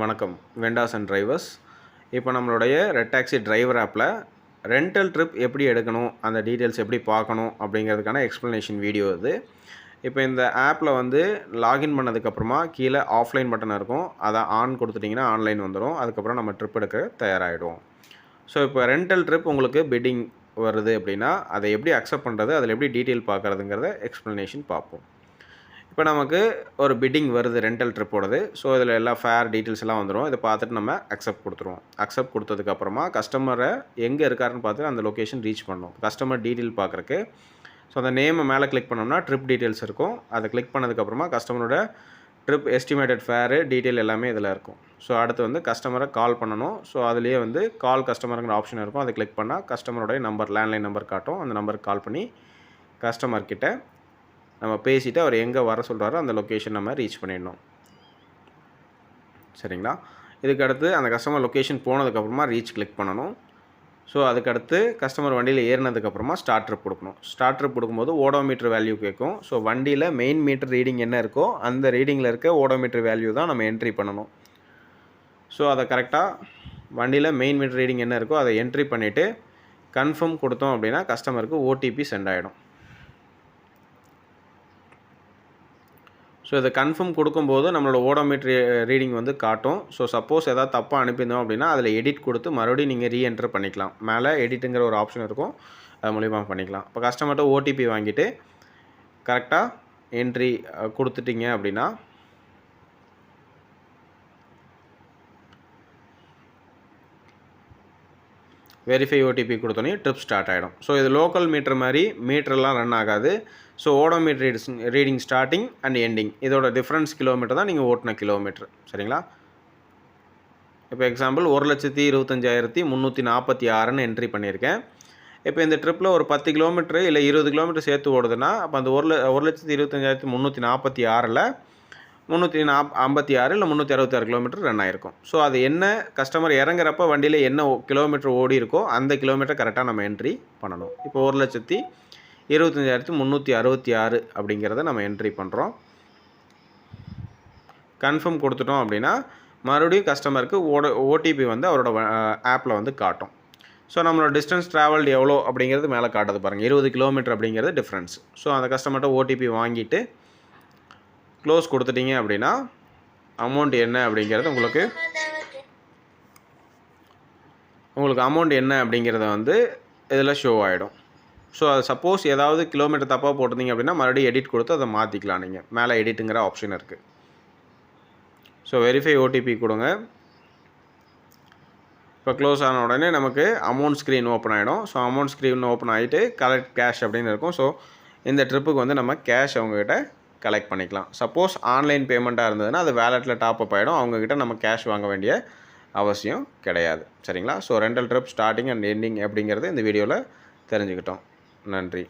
வணக்கம் வெண்டாஸ் and drivers. இப்போ நம்மளுடைய ரெட் டாக்ஸி டிரைவர் ஆப்பில் ரெண்டல் ட்ரிப் எப்படி எடுக்கணும், அந்த டீட்டெயில்ஸ் எப்படி பார்க்கணும் அப்படிங்கிறதுக்கான எக்ஸ்ப்ளனேஷன் வீடியோ இது. இப்போ இந்த ஆப்பில் வந்து லாகின் பண்ணதுக்கப்புறமா கீழே ஆஃப்லைன் பட்டன் இருக்கும். அதை ஆன் கொடுத்துட்டிங்கன்னா ஆன்லைன் வந்துடும். அதுக்கப்புறம் நம்ம ட்ரிப் எடுக்க தயாராகிடுவோம். ஸோ இப்போ ரெண்டல் ட்ரிப் உங்களுக்கு பிட்டிங் வருது அப்படின்னா அதை எப்படி அக்செப்ட் பண்ணுறது, அதில் எப்படி டீட்டெயில் பார்க்குறதுங்கிறத எக்ஸ்ப்ளனேஷன் பார்ப்போம். இப்போ நமக்கு ஒரு பிட்டிங் வருது ரெண்டல் ட்ரிப்போடது. ஸோ இதில் எல்லா ஃபேர் டீட்டெயில்ஸ் எல்லாம் வந்துடும். இதை பார்த்துட்டு நம்ம அக்செப்ட் கொடுத்துருவோம். அக்செப்ட் கொடுத்ததுக்கப்புறமா கஸ்டமரை எங்கே இருக்காருன்னு பார்த்து அந்த லொக்கேஷன் ரீச் பண்ணணும். கஸ்டமர் டீட்டெயில் பார்க்குறக்கு ஸோ அந்த நேமை மேலே கிளிக் பண்ணோம்னா ட்ரிப் டீட்டெயில்ஸ் இருக்கும். அதை கிளிக் பண்ணதுக்கப்புறமா கஸ்டமரோட ட்ரிப் எஸ்டிமேட்டட் ஃபேரு டீட்டெயில் எல்லாமே இதில் இருக்கும். ஸோ அடுத்து வந்து கஸ்டமரை கால் பண்ணணும். ஸோ அதுலேயே வந்து கால் கஸ்டமருங்கிற ஆப்ஷன் இருக்கும். அதை கிளிக் பண்ணால் கஸ்டமருடைய நம்பர், லேண்ட்லைன் நம்பர் காட்டும். அந்த நம்பருக்கு கால் பண்ணி கஸ்டமர்கிட்ட நம்ம பேசிவிட்டு அவர் எங்கே வர சொல்கிறாரோ அந்த லொக்கேஷன் நம்ம ரீச் பண்ணிடணும். சரிங்களா? இதுக்கடுத்து அந்த கஸ்டமர் லொக்கேஷன் போனதுக்கப்புறமா ரீச் கிளிக் பண்ணணும். ஸோ அதுக்கடுத்து கஸ்டமர் வண்டியில் ஏறினதுக்கப்புறமா ஸ்டார்ட் ட்ரிப் கொடுக்கணும். ஸ்டார்ட் ட்ரிப் கொடுக்கும்போது ஓடோமீட்டர் வேல்யூ கேட்கும். ஸோ வண்டியில் மெயின் மீட்டர் ரீடிங் என்ன இருக்கோ அந்த ரீடிங்கில் இருக்க ஓடோமீட்டர் வேல்யூ தான் நம்ம என்ட்ரி பண்ணணும். ஸோ அதை கரெக்டாக வண்டியில் மெயின் மீட்டர் ரீடிங் என்ன இருக்கோ அதை என்ட்ரி பண்ணிவிட்டு கன்ஃபார்ம் கொடுத்தோம் அப்படின்னா கஸ்டமருக்கு ஓடிபி சென்ட் ஆகிடும். ஸோ இதை கன்ஃபார்ம் கொடுக்கும்போது நம்மளோட ஓடோமீட்டர் ரீடிங் வந்து காட்டும். ஸோ சப்போஸ் எதாவது தப்பாக அனுப்பியிருந்தோம் அப்படின்னா அதில் எடிட் கொடுத்து மறுபடியும் நீங்கள் ரீஎன்டர் பண்ணிக்கலாம். மேலே எடிட்டுங்கிற ஒரு ஆப்ஷன் இருக்கும், அது மூலிமா பண்ணிக்கலாம். இப்போ கஸ்டமர்கிட்ட ஓடிபி வாங்கிட்டு கரெக்டாக என்ட்ரி கொடுத்துட்டிங்க அப்படின்னா வெரிஃபை ஓடிபி கொடுத்தோன்னே ட்ரிப் ஸ்டார்ட் ஆகிடும். ஸோ இது லோக்கல் மீட்டர் மாதிரி மீட்டர்லாம் ரன் ஆகாது. So odometer reading starting and ending இதோட டிஃப்ரென்ஸ் கிலோமீட்டர் தான் நீங்கள் ஓட்டின கிலோமீட்டர். சரிங்களா? இப்போ எக்ஸாம்பிள் 1,25,346ன்னு என்ட்ரி பண்ணியிருக்கேன். இப்போ இந்த ட்ரிப்பில் ஒரு 10 கிலோமீட்டரு இல்லை 20 கிலோமீட்டர் சேர்த்து ஓடுதுன்னா அப்போ அந்த 1,25,346ல் 356 இல்லை 366 கிலோமீட்டர் ரன் ஆகிருக்கும். ஸோ அது என்ன கஸ்டமர் இறங்குறப்ப வண்டியில் என்ன கிலோமீட்டர் ஓடி இருக்கோ அந்த கிலோமீட்டர் கரெக்டாக நம்ம என்ட்ரி பண்ணணும். இப்போ 1,25,366 அப்படிங்கிறத நம்ம என்ட்ரி பண்ணுறோம். கன்ஃபார்ம் கொடுத்துட்டோம் அப்படின்னா மறுபடியும் கஸ்டமருக்கு ஓடிபி வந்து அவரோட ஆப்பில் வந்து காட்டும். ஸோ நம்மளோட டிஸ்டன்ஸ் ட்ராவல்டு எவ்வளோ அப்படிங்கிறது மேலே காட்டுது பாருங்கள். 20 கிலோமீட்டர் அப்படிங்கிறது டிஃப்ரென்ஸ். ஸோ அந்த கஸ்டமர்கிட்ட ஓடிபி வாங்கிட்டு க்ளோஸ் கொடுத்துட்டிங்க அப்படின்னா அமௌண்ட் என்ன அப்படிங்கிறது உங்களுக்கு அமௌண்ட் என்ன அப்படிங்கிறத வந்து இதில் ஷோ ஆகிடும். ஸோ அது சப்போஸ் ஏதாவது கிலோமீட்டர் தப்பாக போட்டிருந்தீங்க அப்படின்னா மறுபடியும் எடிட் கொடுத்து அதை மாற்றிக்கலாம். நீங்கள் மேலே எடிட்டுங்கிற ஆப்ஷன் இருக்குது. ஸோ வெரிஃபை ஓடிபி கொடுங்க. இப்போ க்ளோஸ் ஆன உடனே நமக்கு அமௌண்ட் ஸ்க்ரீன் ஓப்பன் ஆகிடும். ஸோ அமௌண்ட் ஸ்க்ரீன் ஓப்பன் ஆகிட்டு கலெக்ட் கேஷ் அப்படின்னு இருக்கும். ஸோ இந்த ட்ரிப்புக்கு வந்து நம்ம கேஷ் அவங்கக்கிட்ட கலெக்ட் பண்ணிக்கலாம். சப்போஸ் ஆன்லைன் பேமெண்ட்டாக இருந்ததுன்னா அது வேலெட்டில் டாப் அப் ஆகிடும். அவங்கக்கிட்ட நம்ம கேஷ் வாங்க வேண்டிய அவசியம் கிடையாது. சரிங்களா? So rental trip starting and ending அப்படிங்கிறது இந்த வீடியோவில் தெரிஞ்சுக்கிட்டோம். நன்றி.